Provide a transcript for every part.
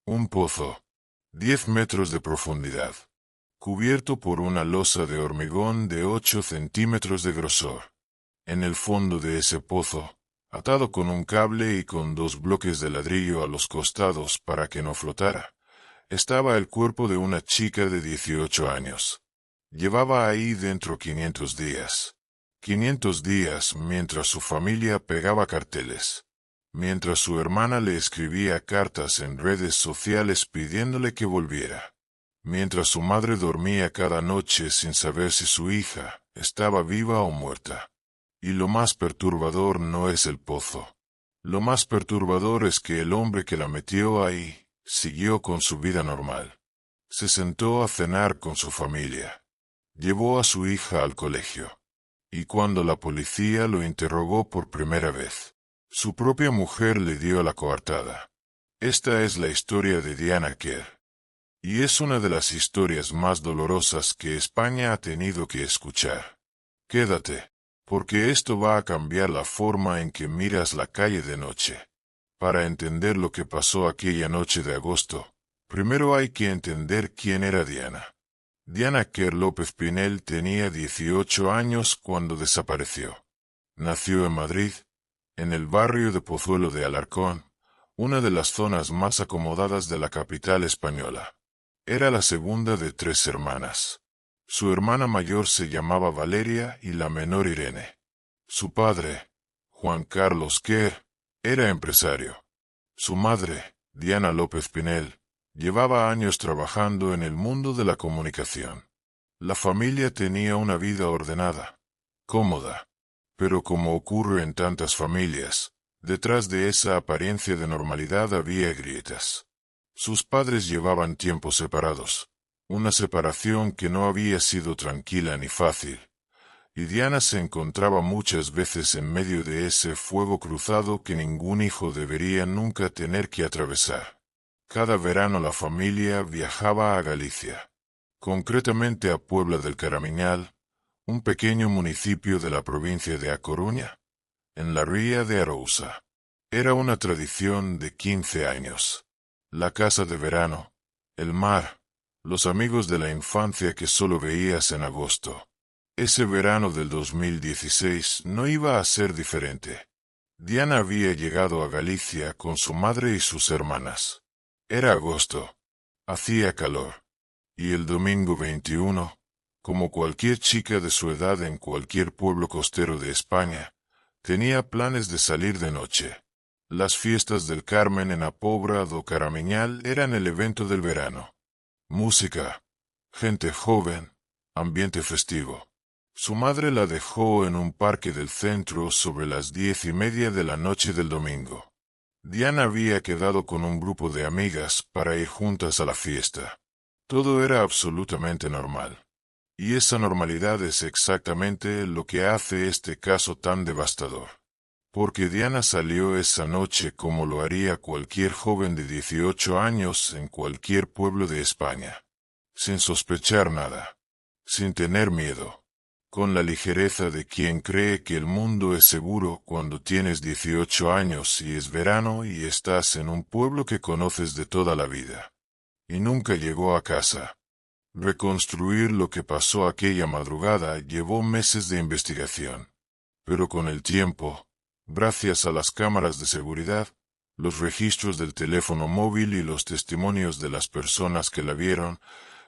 Un pozo. 10 metros de profundidad. Cubierto por una losa de hormigón de 8 centímetros de grosor. En el fondo de ese pozo, atado con un cable y con 2 bloques de ladrillo a los costados para que no flotara, estaba el cuerpo de una chica de 18 años. Llevaba ahí dentro 500 días. 500 días mientras su familia pegaba carteles. Mientras su hermana le escribía cartas en redes sociales pidiéndole que volviera. Mientras su madre dormía cada noche sin saber si su hija estaba viva o muerta. Y lo más perturbador no es el pozo. Lo más perturbador es que el hombre que la metió ahí siguió con su vida normal. Se sentó a cenar con su familia. Llevó a su hija al colegio. Y cuando la policía lo interrogó por primera vez, su propia mujer le dio la coartada. Esta es la historia de Diana Kerr. Y es una de las historias más dolorosas que España ha tenido que escuchar. Quédate, porque esto va a cambiar la forma en que miras la calle de noche. Para entender lo que pasó aquella noche de agosto, primero hay que entender quién era Diana. Diana Kerr López Pinel tenía 18 años cuando desapareció. Nació en Madrid, en el barrio de Pozuelo de Alarcón, una de las zonas más acomodadas de la capital española. Era la segunda de 3 hermanas. Su hermana mayor se llamaba Valeria y la menor Irene. Su padre, Juan Carlos Kerr, era empresario. Su madre, Diana López Pinel, llevaba años trabajando en el mundo de la comunicación. La familia tenía una vida ordenada, cómoda, pero como ocurre en tantas familias, detrás de esa apariencia de normalidad había grietas. Sus padres llevaban tiempo separados, una separación que no había sido tranquila ni fácil, y Diana se encontraba muchas veces en medio de ese fuego cruzado que ningún hijo debería nunca tener que atravesar. Cada verano la familia viajaba a Galicia, concretamente a Puebla del Caramiñal, un pequeño municipio de la provincia de A Coruña, en la ría de Arousa. Era una tradición de 15 años. La casa de verano, el mar, los amigos de la infancia que solo veías en agosto. Ese verano del 2016 no iba a ser diferente. Diana había llegado a Galicia con su madre y sus hermanas. Era agosto. Hacía calor. Y el domingo 21, como cualquier chica de su edad en cualquier pueblo costero de España, tenía planes de salir de noche. Las fiestas del Carmen en A Pobra do Caramiñal eran el evento del verano. Música, gente joven, ambiente festivo. Su madre la dejó en un parque del centro sobre las 10:30 de la noche del domingo. Diana había quedado con un grupo de amigas para ir juntas a la fiesta. Todo era absolutamente normal. Y esa normalidad es exactamente lo que hace este caso tan devastador. Porque Diana salió esa noche como lo haría cualquier joven de 18 años en cualquier pueblo de España. Sin sospechar nada. Sin tener miedo. Con la ligereza de quien cree que el mundo es seguro cuando tienes 18 años y es verano y estás en un pueblo que conoces de toda la vida. Y nunca llegó a casa. Reconstruir lo que pasó aquella madrugada llevó meses de investigación. Pero con el tiempo, gracias a las cámaras de seguridad, los registros del teléfono móvil y los testimonios de las personas que la vieron,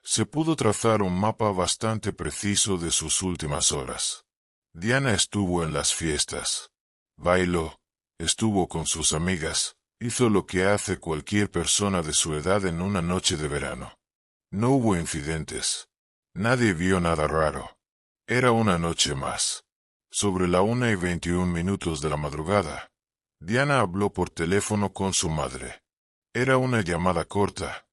se pudo trazar un mapa bastante preciso de sus últimas horas. Diana estuvo en las fiestas. Bailó, estuvo con sus amigas, hizo lo que hace cualquier persona de su edad en una noche de verano. No hubo incidentes. Nadie vio nada raro. Era una noche más. Sobre la 1:21 de la madrugada, Diana habló por teléfono con su madre. Era una llamada corta,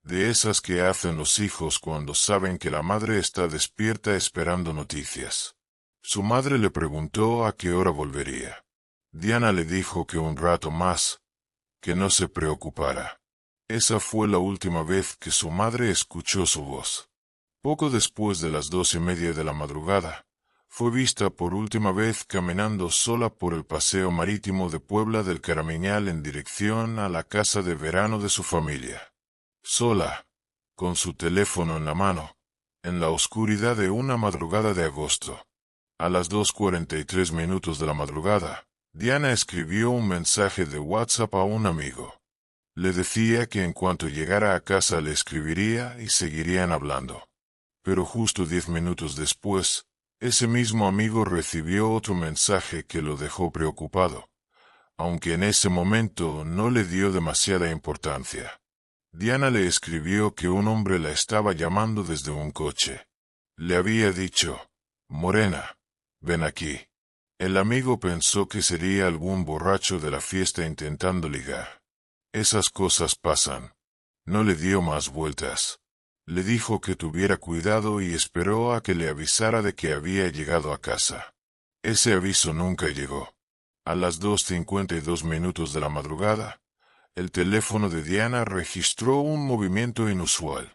de esas que hacen los hijos cuando saben que la madre está despierta esperando noticias. Su madre le preguntó a qué hora volvería. Diana le dijo que un rato más, que no se preocupara. Esa fue la última vez que su madre escuchó su voz. Poco después de las 2:30 de la madrugada, Fue vista por última vez caminando sola por el paseo marítimo de Puebla del Caramiñal en dirección a la casa de verano de su familia. Sola, con su teléfono en la mano, en la oscuridad de una madrugada de agosto. A las 2:43 de la madrugada, Diana escribió un mensaje de WhatsApp a un amigo. Le decía que en cuanto llegara a casa le escribiría y seguirían hablando. Pero justo 10 minutos después, ese mismo amigo recibió otro mensaje que lo dejó preocupado, aunque en ese momento no le dio demasiada importancia. Diana le escribió que un hombre la estaba llamando desde un coche. Le había dicho: «Morena, ven aquí». El amigo pensó que sería algún borracho de la fiesta intentando ligar. Esas cosas pasan. No le dio más vueltas. Le dijo que tuviera cuidado y esperó a que le avisara de que había llegado a casa. Ese aviso nunca llegó. A las 2:52 de la madrugada, el teléfono de Diana registró un movimiento inusual.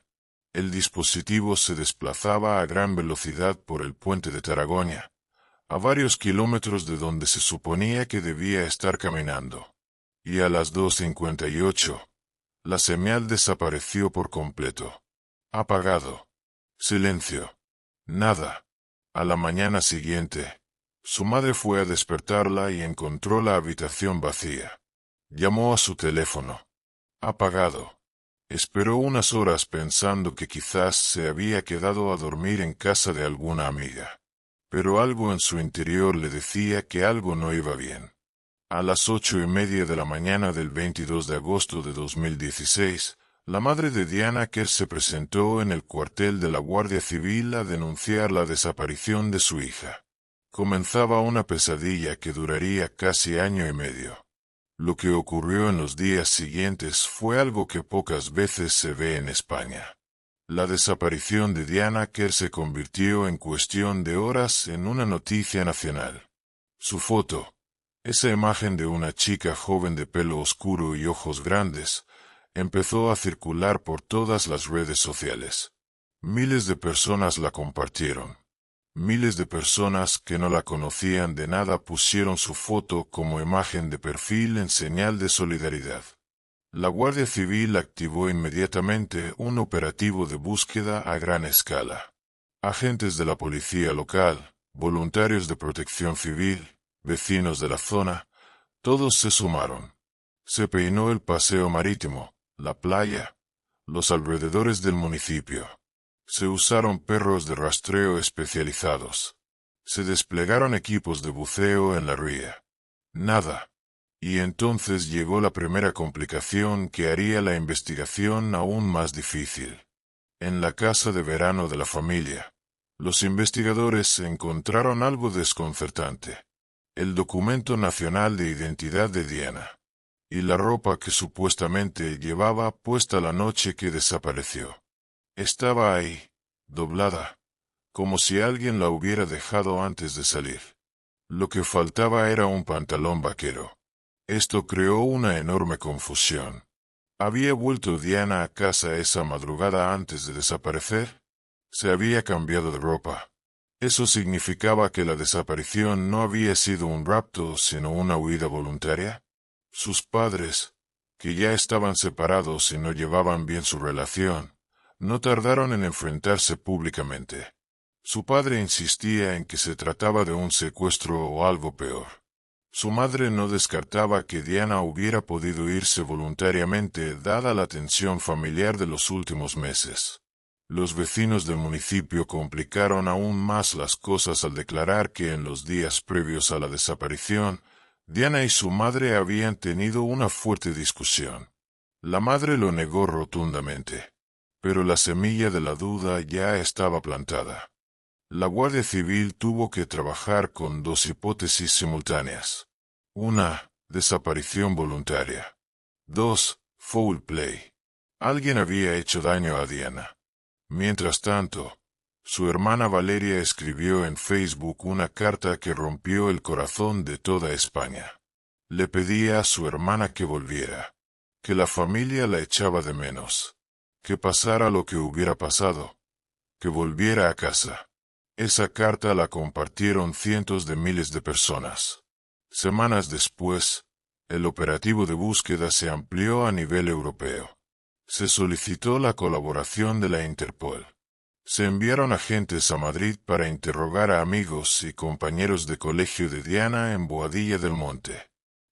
El dispositivo se desplazaba a gran velocidad por el puente de Taragoña, a varios kilómetros de donde se suponía que debía estar caminando. Y a las 2:58, la señal desapareció por completo. Apagado. Silencio. Nada. A la mañana siguiente, su madre fue a despertarla y encontró la habitación vacía. Llamó a su teléfono. Apagado. Esperó unas horas pensando que quizás se había quedado a dormir en casa de alguna amiga. Pero algo en su interior le decía que algo no iba bien. A las 8:30 de la mañana del 22 de agosto de 2016, la madre de Diana Kerr se presentó en el cuartel de la Guardia Civil a denunciar la desaparición de su hija. Comenzaba una pesadilla que duraría casi año y medio. Lo que ocurrió en los días siguientes fue algo que pocas veces se ve en España. La desaparición de Diana Kerr se convirtió en cuestión de horas en una noticia nacional. Su foto, esa imagen de una chica joven de pelo oscuro y ojos grandes, empezó a circular por todas las redes sociales. Miles de personas la compartieron. Miles de personas que no la conocían de nada pusieron su foto como imagen de perfil en señal de solidaridad. La Guardia Civil activó inmediatamente un operativo de búsqueda a gran escala. Agentes de la policía local, voluntarios de protección civil, vecinos de la zona, todos se sumaron. Se peinó el paseo marítimo, la playa, los alrededores del municipio. Se usaron perros de rastreo especializados. Se desplegaron equipos de buceo en la ría. Nada. Y entonces llegó la primera complicación que haría la investigación aún más difícil. En la casa de verano de la familia, los investigadores encontraron algo desconcertante: el documento nacional de identidad de Diana, y la ropa que supuestamente llevaba puesta la noche que desapareció. Estaba ahí, doblada, como si alguien la hubiera dejado antes de salir. Lo que faltaba era un pantalón vaquero. Esto creó una enorme confusión. ¿Había vuelto Diana a casa esa madrugada antes de desaparecer? ¿Se había cambiado de ropa? Eso significaba que la desaparición no había sido un rapto, sino una huida voluntaria. Sus padres, que ya estaban separados y no llevaban bien su relación, no tardaron en enfrentarse públicamente. Su padre insistía en que se trataba de un secuestro o algo peor. Su madre no descartaba que Diana hubiera podido irse voluntariamente dada la tensión familiar de los últimos meses. Los vecinos del municipio complicaron aún más las cosas al declarar que en los días previos a la desaparición, Diana y su madre habían tenido una fuerte discusión. La madre lo negó rotundamente, pero la semilla de la duda ya estaba plantada. La Guardia Civil tuvo que trabajar con dos hipótesis simultáneas. 1. Desaparición voluntaria. 2. Foul play. Alguien había hecho daño a Diana. Mientras tanto, su hermana Valeria escribió en Facebook una carta que rompió el corazón de toda España. Le pedía a su hermana que volviera, que la familia la echaba de menos, que pasara lo que hubiera pasado, que volviera a casa. Esa carta la compartieron cientos de miles de personas. Semanas después, el operativo de búsqueda se amplió a nivel europeo. Se solicitó la colaboración de la Interpol. Se enviaron agentes a Madrid para interrogar a amigos y compañeros de colegio de Diana en Boadilla del Monte.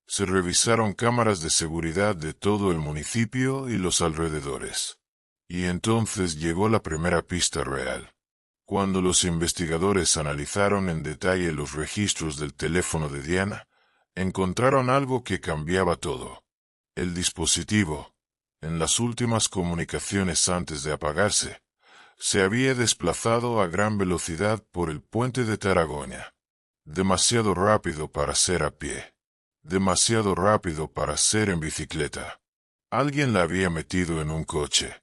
Se revisaron cámaras de seguridad de todo el municipio y los alrededores. Y entonces llegó la primera pista real. Cuando los investigadores analizaron en detalle los registros del teléfono de Diana, encontraron algo que cambiaba todo. El dispositivo, en las últimas comunicaciones antes de apagarse, se había desplazado a gran velocidad por el puente de Tarragona. Demasiado rápido para ser a pie. Demasiado rápido para ser en bicicleta. Alguien la había metido en un coche.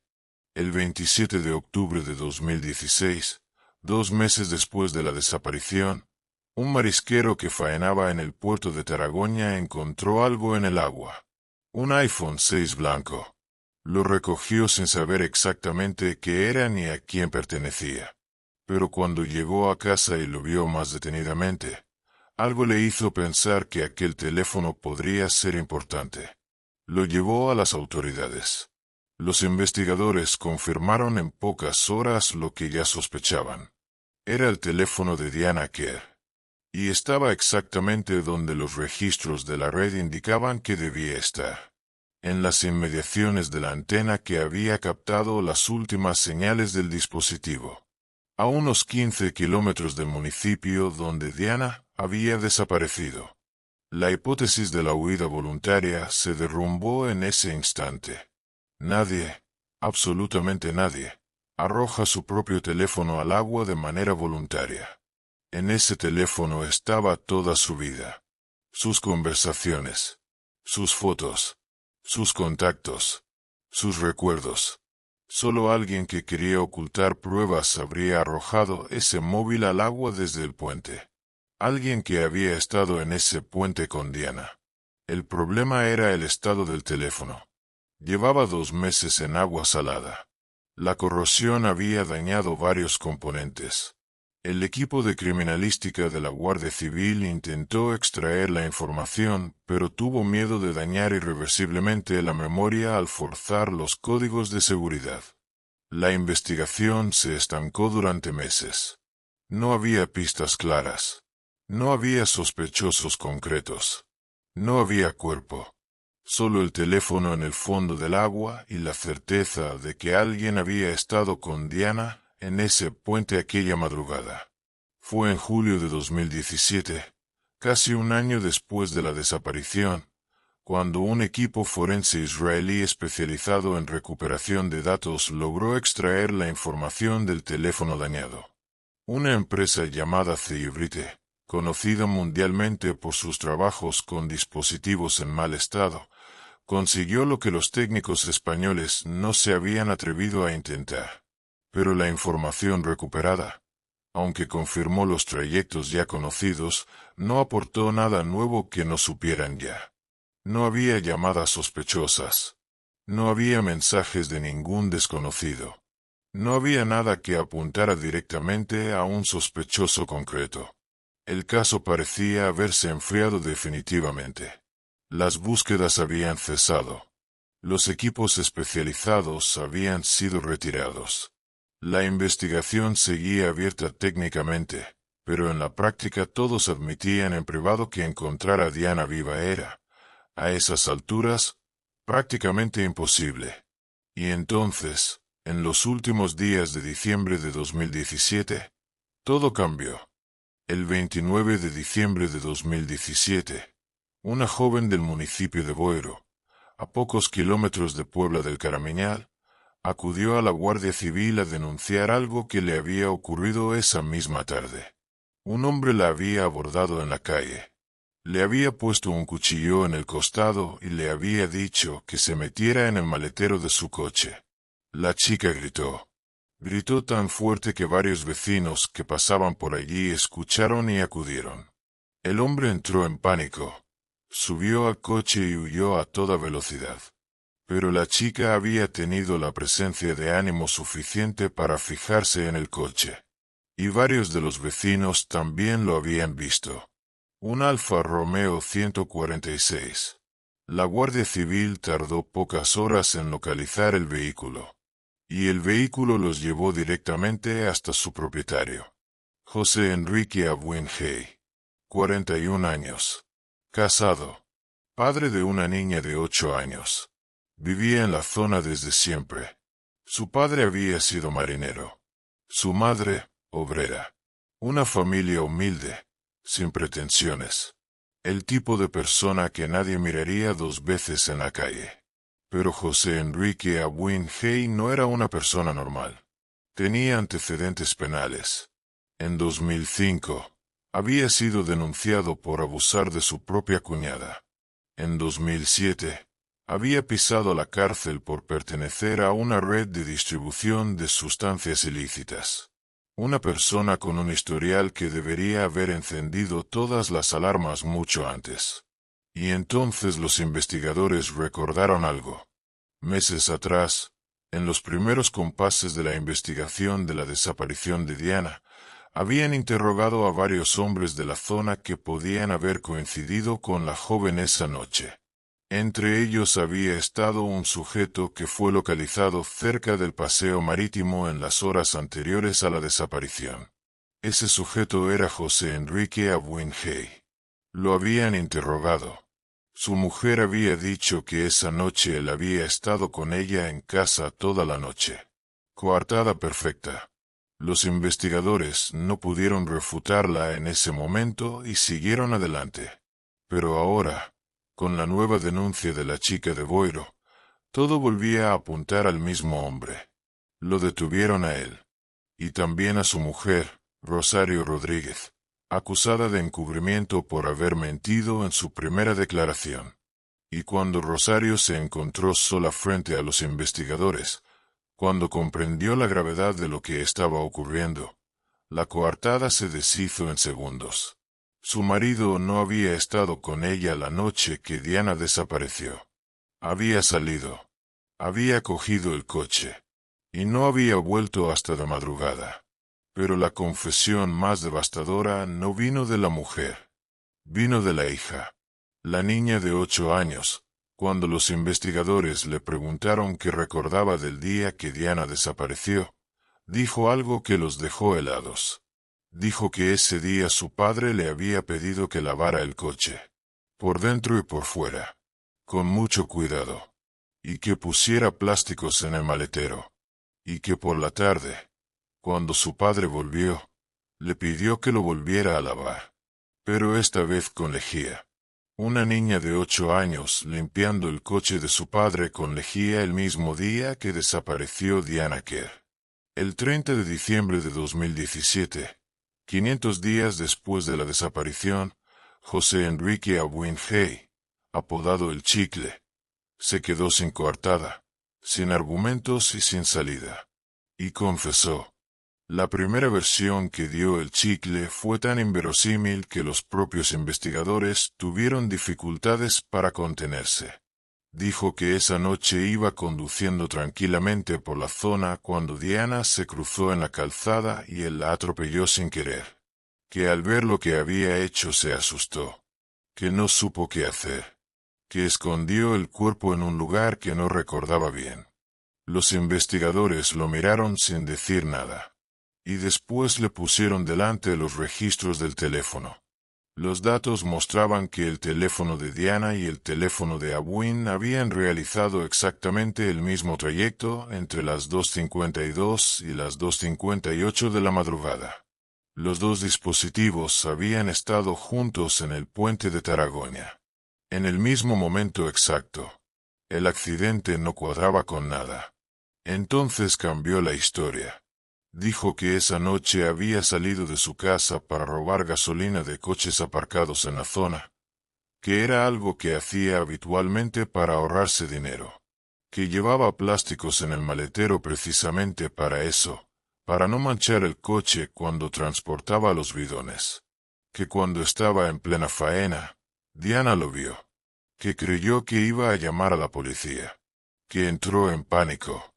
El 27 de octubre de 2016, 2 meses después de la desaparición, un marisquero que faenaba en el puerto de Tarragona encontró algo en el agua. Un iPhone 6 blanco. Lo recogió sin saber exactamente qué era ni a quién pertenecía. Pero cuando llegó a casa y lo vio más detenidamente, algo le hizo pensar que aquel teléfono podría ser importante. Lo llevó a las autoridades. Los investigadores confirmaron en pocas horas lo que ya sospechaban. Era el teléfono de Diana Kerr. Y estaba exactamente donde los registros de la red indicaban que debía estar. En las inmediaciones de la antena que había captado las últimas señales del dispositivo. A unos 15 kilómetros del municipio donde Diana había desaparecido. La hipótesis de la huida voluntaria se derrumbó en ese instante. Nadie, absolutamente nadie, arroja su propio teléfono al agua de manera voluntaria. En ese teléfono estaba toda su vida. Sus conversaciones, sus fotos, sus contactos, sus recuerdos. Solo alguien que quería ocultar pruebas habría arrojado ese móvil al agua desde el puente. Alguien que había estado en ese puente con Diana. El problema era el estado del teléfono. Llevaba 2 meses en agua salada. La corrosión había dañado varios componentes. El equipo de criminalística de la Guardia Civil intentó extraer la información, pero tuvo miedo de dañar irreversiblemente la memoria al forzar los códigos de seguridad. La investigación se estancó durante meses. No había pistas claras. No había sospechosos concretos. No había cuerpo. Solo el teléfono en el fondo del agua y la certeza de que alguien había estado con Diana en ese puente aquella madrugada. Fue en julio de 2017, casi un año después de la desaparición, cuando un equipo forense israelí especializado en recuperación de datos logró extraer la información del teléfono dañado. Una empresa llamada Cerebrite, conocida mundialmente por sus trabajos con dispositivos en mal estado, consiguió lo que los técnicos españoles no se habían atrevido a intentar. Pero la información recuperada, aunque confirmó los trayectos ya conocidos, no aportó nada nuevo que no supieran ya. No había llamadas sospechosas. No había mensajes de ningún desconocido. No había nada que apuntara directamente a un sospechoso concreto. El caso parecía haberse enfriado definitivamente. Las búsquedas habían cesado. Los equipos especializados habían sido retirados. La investigación seguía abierta técnicamente, pero en la práctica todos admitían en privado que encontrar a Diana viva era, a esas alturas, prácticamente imposible. Y entonces, en los últimos días de diciembre de 2017, todo cambió. El 29 de diciembre de 2017, una joven del municipio de Boiro, a pocos kilómetros de Puebla del Caramiñal, acudió a la Guardia Civil a denunciar algo que le había ocurrido esa misma tarde. Un hombre la había abordado en la calle. Le había puesto un cuchillo en el costado y le había dicho que se metiera en el maletero de su coche. La chica gritó. Gritó tan fuerte que varios vecinos que pasaban por allí escucharon y acudieron. El hombre entró en pánico. Subió al coche y huyó a toda velocidad. Pero la chica había tenido la presencia de ánimo suficiente para fijarse en el coche. y varios de los vecinos también lo habían visto. Un Alfa Romeo 146. La Guardia Civil tardó pocas horas en localizar el vehículo, y el vehículo los llevó directamente hasta su propietario. José Enrique Abuin Hay, 41 años. Casado. Padre de una niña de 8 años. Vivía en la zona desde siempre. Su padre había sido marinero. Su madre, obrera. Una familia humilde, sin pretensiones. El tipo de persona que nadie miraría dos veces en la calle. Pero José Enrique Abuin Hay no era una persona normal. Tenía antecedentes penales. En 2005, había sido denunciado por abusar de su propia cuñada. En 2007, había pisado la cárcel por pertenecer a una red de distribución de sustancias ilícitas. Una persona con un historial que debería haber encendido todas las alarmas mucho antes. Y entonces los investigadores recordaron algo. Meses atrás, en los primeros compases de la investigación de la desaparición de Diana, habían interrogado a varios hombres de la zona que podían haber coincidido con la joven esa noche. Entre ellos había estado un sujeto que fue localizado cerca del paseo marítimo en las horas anteriores a la desaparición. Ese sujeto era José Enrique Abuin Hay. Lo habían interrogado. Su mujer había dicho que esa noche él había estado con ella en casa toda la noche. Coartada perfecta. Los investigadores no pudieron refutarla en ese momento y siguieron adelante. Pero ahora, con la nueva denuncia de la chica de Boiro, todo volvía a apuntar al mismo hombre. Lo detuvieron a él. Y también a su mujer, Rosario Rodríguez, acusada de encubrimiento por haber mentido en su primera declaración. Y cuando Rosario se encontró sola frente a los investigadores, cuando comprendió la gravedad de lo que estaba ocurriendo, la coartada se deshizo en segundos. Su marido no había estado con ella la noche que Diana desapareció. Había salido. Había cogido el coche. Y no había vuelto hasta la madrugada. Pero la confesión más devastadora no vino de la mujer. Vino de la hija. La niña de 8 años, cuando los investigadores le preguntaron qué recordaba del día que Diana desapareció, dijo algo que los dejó helados. Dijo que ese día su padre le había pedido que lavara el coche, por dentro y por fuera, con mucho cuidado, y que pusiera plásticos en el maletero, y que por la tarde, cuando su padre volvió, le pidió que lo volviera a lavar, pero esta vez con lejía. Una niña de 8 años limpiando el coche de su padre con lejía el mismo día que desapareció Diana Kerr. El 30 de diciembre de 2017, 500 días después de la desaparición, José Enrique Abuin Hay, apodado El Chicle, se quedó sin coartada, sin argumentos y sin salida. Y confesó. La primera versión que dio El Chicle fue tan inverosímil que los propios investigadores tuvieron dificultades para contenerse. Dijo que esa noche iba conduciendo tranquilamente por la zona cuando Diana se cruzó en la calzada y él la atropelló sin querer. Que al ver lo que había hecho se asustó. Que no supo qué hacer. Que escondió el cuerpo en un lugar que no recordaba bien. Los investigadores lo miraron sin decir nada. Y después le pusieron delante los registros del teléfono. Los datos mostraban que el teléfono de Diana y el teléfono de Abuin habían realizado exactamente el mismo trayecto entre las 2:52 y las 2:58 de la madrugada. Los dos dispositivos habían estado juntos en el puente de Taragoña. En el mismo momento exacto. El accidente no cuadraba con nada. Entonces cambió la historia. Dijo que esa noche había salido de su casa para robar gasolina de coches aparcados en la zona, que era algo que hacía habitualmente para ahorrarse dinero, que llevaba plásticos en el maletero precisamente para eso, para no manchar el coche cuando transportaba los bidones, que cuando estaba en plena faena, Diana lo vio, que creyó que iba a llamar a la policía, que entró en pánico,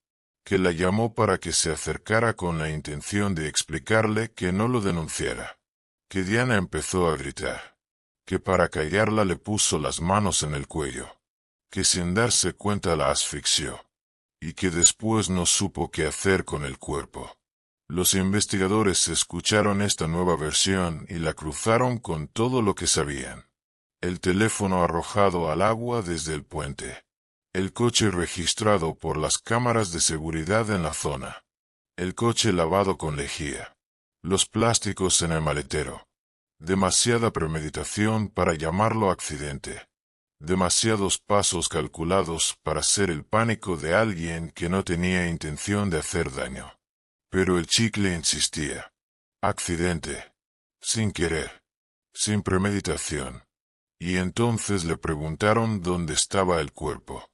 que la llamó para que se acercara con la intención de explicarle que no lo denunciara, que Diana empezó a gritar, que para callarla le puso las manos en el cuello, que sin darse cuenta la asfixió, y que después no supo qué hacer con el cuerpo. Los investigadores escucharon esta nueva versión y la cruzaron con todo lo que sabían. El teléfono arrojado al agua desde el puente. El coche registrado por las cámaras de seguridad en la zona. El coche lavado con lejía. Los plásticos en el maletero. Demasiada premeditación para llamarlo accidente. Demasiados pasos calculados para ser el pánico de alguien que no tenía intención de hacer daño. Pero el chicle insistía. Accidente. Sin querer. Sin premeditación. Y entonces le preguntaron dónde estaba el cuerpo.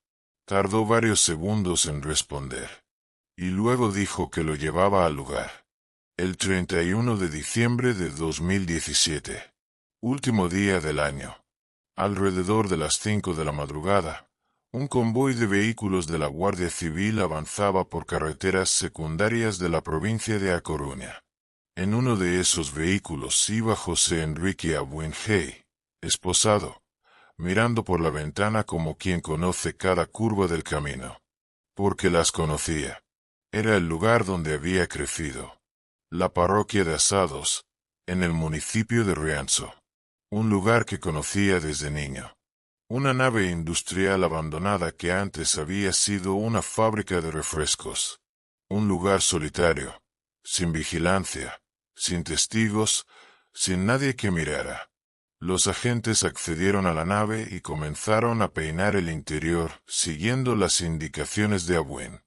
Tardó varios segundos en responder. Y luego dijo que lo llevaba al lugar. El 31 de diciembre de 2017. Último día del año. Alrededor de las 5 de la madrugada, un convoy de vehículos de la Guardia Civil avanzaba por carreteras secundarias de la provincia de A Coruña. En uno de esos vehículos iba José Enrique Abuin Hey, esposado, mirando por la ventana como quien conoce cada curva del camino. Porque las conocía. Era el lugar donde había crecido. La parroquia de Asados, en el municipio de Rianzo. Un lugar que conocía desde niño. Una nave industrial abandonada que antes había sido una fábrica de refrescos. Un lugar solitario, sin vigilancia, sin testigos, sin nadie que mirara. Los agentes accedieron a la nave y comenzaron a peinar el interior, siguiendo las indicaciones de Abuin.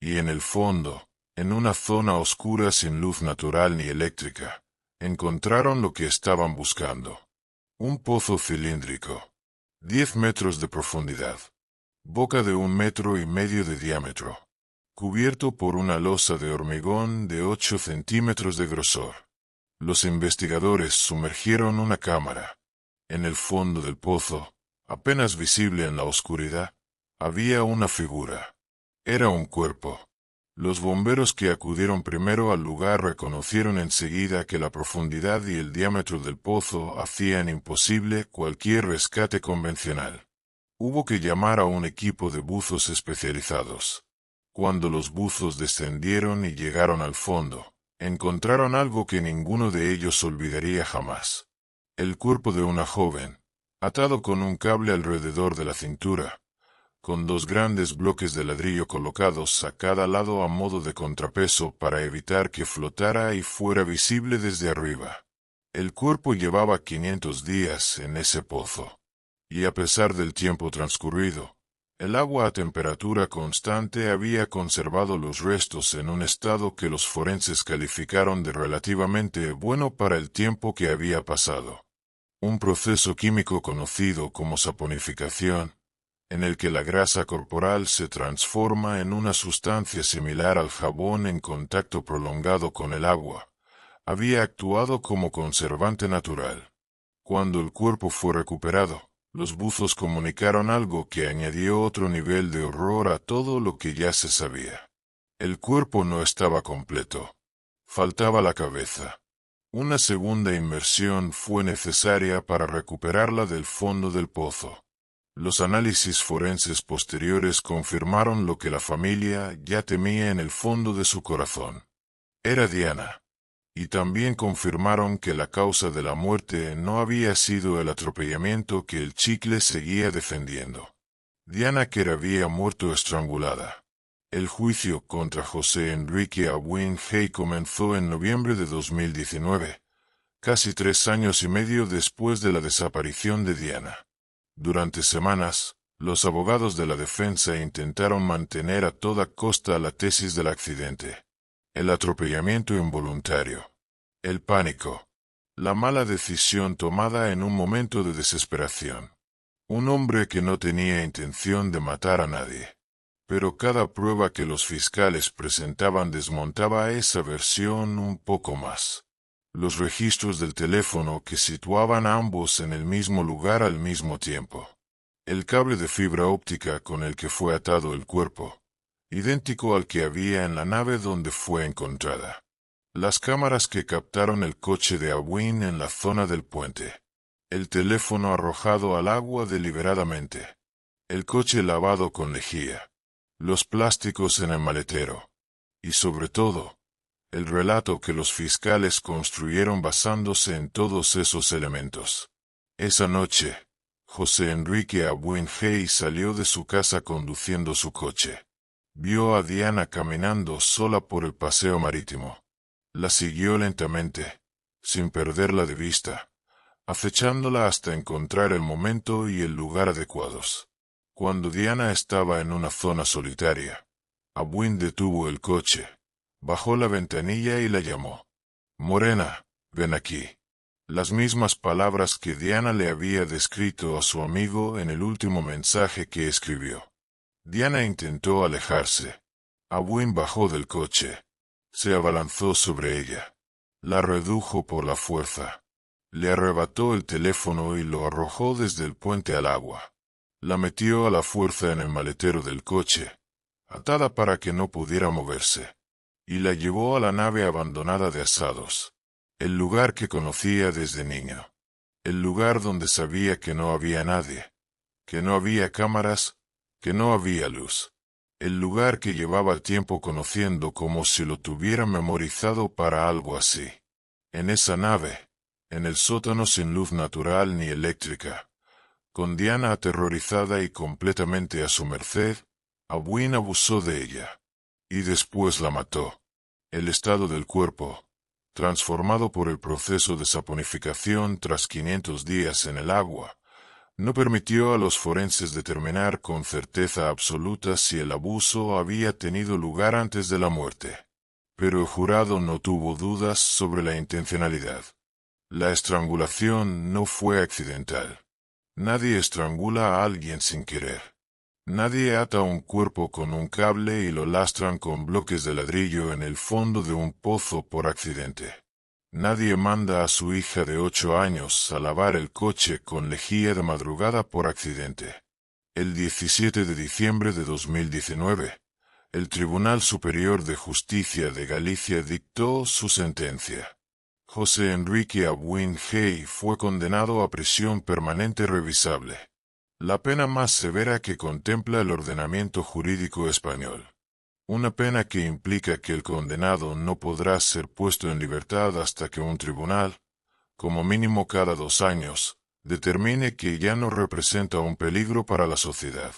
Y en el fondo, en una zona oscura sin luz natural ni eléctrica, encontraron lo que estaban buscando. Un pozo cilíndrico. 10 metros de profundidad. Boca de 1,5 metros de diámetro. Cubierto por una losa de hormigón de 8 centímetros de grosor. Los investigadores sumergieron una cámara. En el fondo del pozo, apenas visible en la oscuridad, había una figura. Era un cuerpo. Los bomberos que acudieron primero al lugar reconocieron enseguida que la profundidad y el diámetro del pozo hacían imposible cualquier rescate convencional. Hubo que llamar a un equipo de buzos especializados. Cuando los buzos descendieron y llegaron al fondo, encontraron algo que ninguno de ellos olvidaría jamás. El cuerpo de una joven, atado con un cable alrededor de la cintura, con 2 grandes bloques de ladrillo colocados a cada lado a modo de contrapeso para evitar que flotara y fuera visible desde arriba. El cuerpo llevaba 500 días en ese pozo. Y a pesar del tiempo transcurrido, el agua a temperatura constante había conservado los restos en un estado que los forenses calificaron de relativamente bueno para el tiempo que había pasado. Un proceso químico conocido como saponificación, en el que la grasa corporal se transforma en una sustancia similar al jabón en contacto prolongado con el agua, había actuado como conservante natural. Cuando el cuerpo fue recuperado, los buzos comunicaron algo que añadió otro nivel de horror a todo lo que ya se sabía. El cuerpo no estaba completo. Faltaba la cabeza. Una segunda inmersión fue necesaria para recuperarla del fondo del pozo. Los análisis forenses posteriores confirmaron lo que la familia ya temía en el fondo de su corazón. Era Diana. Y también confirmaron que la causa de la muerte no había sido el atropellamiento que el chicle seguía defendiendo. Diana Kerr había muerto estrangulada. El juicio contra José Enrique Abuin Hey comenzó en noviembre de 2019, casi 3 años y medio después de la desaparición de Diana. Durante semanas, los abogados de la defensa intentaron mantener a toda costa la tesis del accidente. El atropellamiento involuntario. El pánico. La mala decisión tomada en un momento de desesperación. Un hombre que no tenía intención de matar a nadie. Pero cada prueba que los fiscales presentaban desmontaba esa versión un poco más. Los registros del teléfono que situaban a ambos en el mismo lugar al mismo tiempo. El cable de fibra óptica con el que fue atado el cuerpo. idéntico al que había en la nave donde fue encontrada. Las cámaras que captaron el coche de Abuin en la zona del puente. El teléfono arrojado al agua deliberadamente. El coche lavado con lejía. Los plásticos en el maletero. Y sobre todo, el relato que los fiscales construyeron basándose en todos esos elementos. Esa noche, José Enrique Abuin Hey salió de su casa conduciendo su coche. Vio a Diana caminando sola por el paseo marítimo. La siguió lentamente, sin perderla de vista, acechándola hasta encontrar el momento y el lugar adecuados. Cuando Diana estaba en una zona solitaria, Abuin detuvo el coche, bajó la ventanilla y la llamó. «Morena, ven aquí». Las mismas palabras que Diana le había descrito a su amigo en el último mensaje que escribió. Diana intentó alejarse. Abuin bajó del coche. Se abalanzó sobre ella. La redujo por la fuerza. Le arrebató el teléfono y lo arrojó desde el puente al agua. La metió a la fuerza en el maletero del coche, atada para que no pudiera moverse, y la llevó a la nave abandonada de Asados, el lugar que conocía desde niño, el lugar donde sabía que no había nadie, que no había cámaras, que no había luz, el lugar que llevaba tiempo conociendo como si lo tuviera memorizado para algo así. En esa nave, en el sótano sin luz natural ni eléctrica, con Diana aterrorizada y completamente a su merced, Abuin abusó de ella, y después la mató. El estado del cuerpo, transformado por el proceso de saponificación tras 500 días en el agua, no permitió a los forenses determinar con certeza absoluta si el abuso había tenido lugar antes de la muerte. Pero el jurado no tuvo dudas sobre la intencionalidad. La estrangulación no fue accidental. Nadie estrangula a alguien sin querer. Nadie ata un cuerpo con un cable y lo lastran con bloques de ladrillo en el fondo de un pozo por accidente. Nadie manda a su hija de 8 años a lavar el coche con lejía de madrugada por accidente. El 17 de diciembre de 2019, el Tribunal Superior de Justicia de Galicia dictó su sentencia. José Enrique Abuin Hey fue condenado a prisión permanente revisable, la pena más severa que contempla el ordenamiento jurídico español. Una pena que implica que el condenado no podrá ser puesto en libertad hasta que un tribunal, como mínimo cada 2 años, determine que ya no representa un peligro para la sociedad.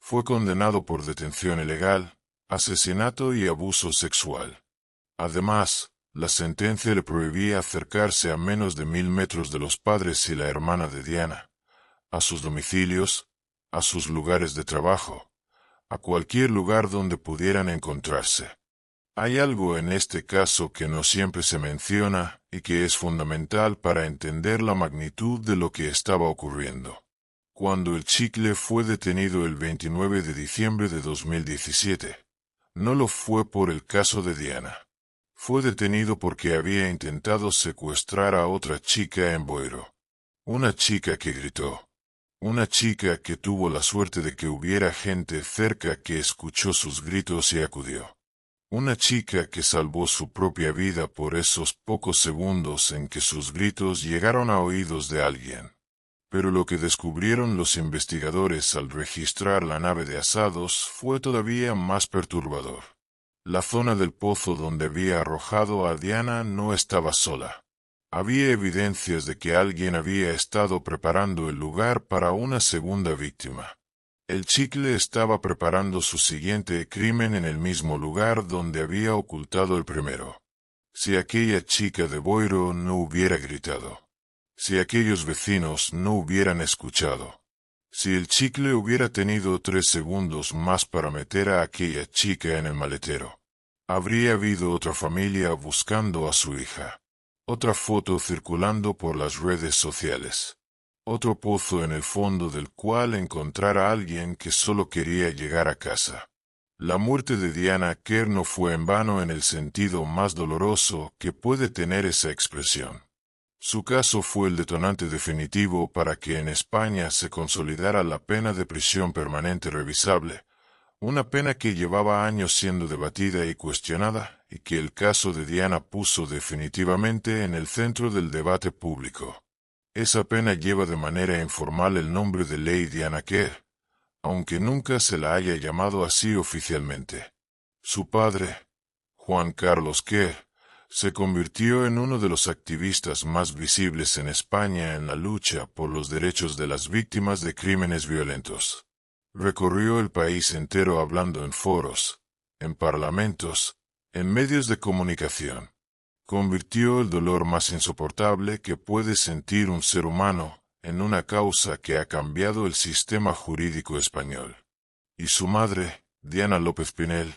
Fue condenado por detención ilegal, asesinato y abuso sexual. Además, la sentencia le prohibía acercarse a menos de 1000 metros de los padres y la hermana de Diana, a sus domicilios, a sus lugares de trabajo, a cualquier lugar donde pudieran encontrarse. Hay algo en este caso que no siempre se menciona y que es fundamental para entender la magnitud de lo que estaba ocurriendo. Cuando el chicle fue detenido el 29 de diciembre de 2017, no lo fue por el caso de Diana. Fue detenido porque había intentado secuestrar a otra chica en Boiro. Una chica que gritó. Una chica que tuvo la suerte de que hubiera gente cerca que escuchó sus gritos y acudió. Una chica que salvó su propia vida por esos pocos segundos en que sus gritos llegaron a oídos de alguien. Pero lo que descubrieron los investigadores al registrar la nave de Asados fue todavía más perturbador. La zona del pozo donde había arrojado a Diana no estaba sola. Había evidencias de que alguien había estado preparando el lugar para una segunda víctima. El chicle estaba preparando su siguiente crimen en el mismo lugar donde había ocultado el primero. Si aquella chica de Boiro no hubiera gritado. Si aquellos vecinos no hubieran escuchado. Si el chicle hubiera tenido 3 segundos más para meter a aquella chica en el maletero. Habría habido otra familia buscando a su hija. Otra foto circulando por las redes sociales. Otro pozo en el fondo del cual encontrar a alguien que solo quería llegar a casa. La muerte de Diana Kerr no fue en vano en el sentido más doloroso que puede tener esa expresión. Su caso fue el detonante definitivo para que en España se consolidara la pena de prisión permanente revisable, Una pena que llevaba años siendo debatida y cuestionada, y que el caso de Diana puso definitivamente en el centro del debate público. Esa pena lleva de manera informal el nombre de Ley Diana Kerr, aunque nunca se la haya llamado así oficialmente. Su padre, Juan Carlos Kerr, se convirtió en uno de los activistas más visibles en España en la lucha por los derechos de las víctimas de crímenes violentos. Recorrió el país entero hablando en foros, en parlamentos, en medios de comunicación. Convirtió el dolor más insoportable que puede sentir un ser humano en una causa que ha cambiado el sistema jurídico español. Y su madre, Diana López Pinel,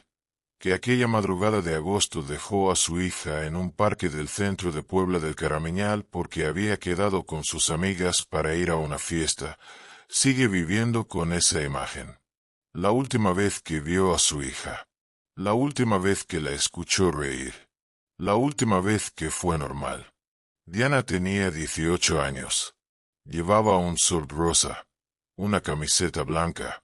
que aquella madrugada de agosto dejó a su hija en un parque del centro de Puebla del Caramiñal porque había quedado con sus amigas para ir a una fiesta, sigue viviendo con esa imagen. La última vez que vio a su hija. La última vez que la escuchó reír. La última vez que fue normal. Diana tenía 18 años. Llevaba un short rosa, una camiseta blanca,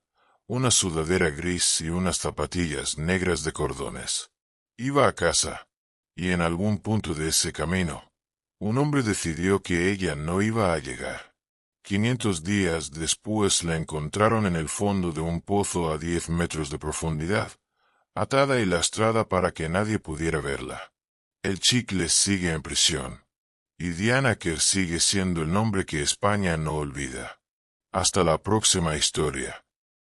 una sudadera gris y unas zapatillas negras de cordones. Iba a casa, y en algún punto de ese camino, un hombre decidió que ella no iba a llegar. 500 días después la encontraron en el fondo de un pozo a 10 metros de profundidad, atada y lastrada para que nadie pudiera verla. El chicle sigue en prisión, y Diana Kerr sigue siendo el nombre que España no olvida. Hasta la próxima historia.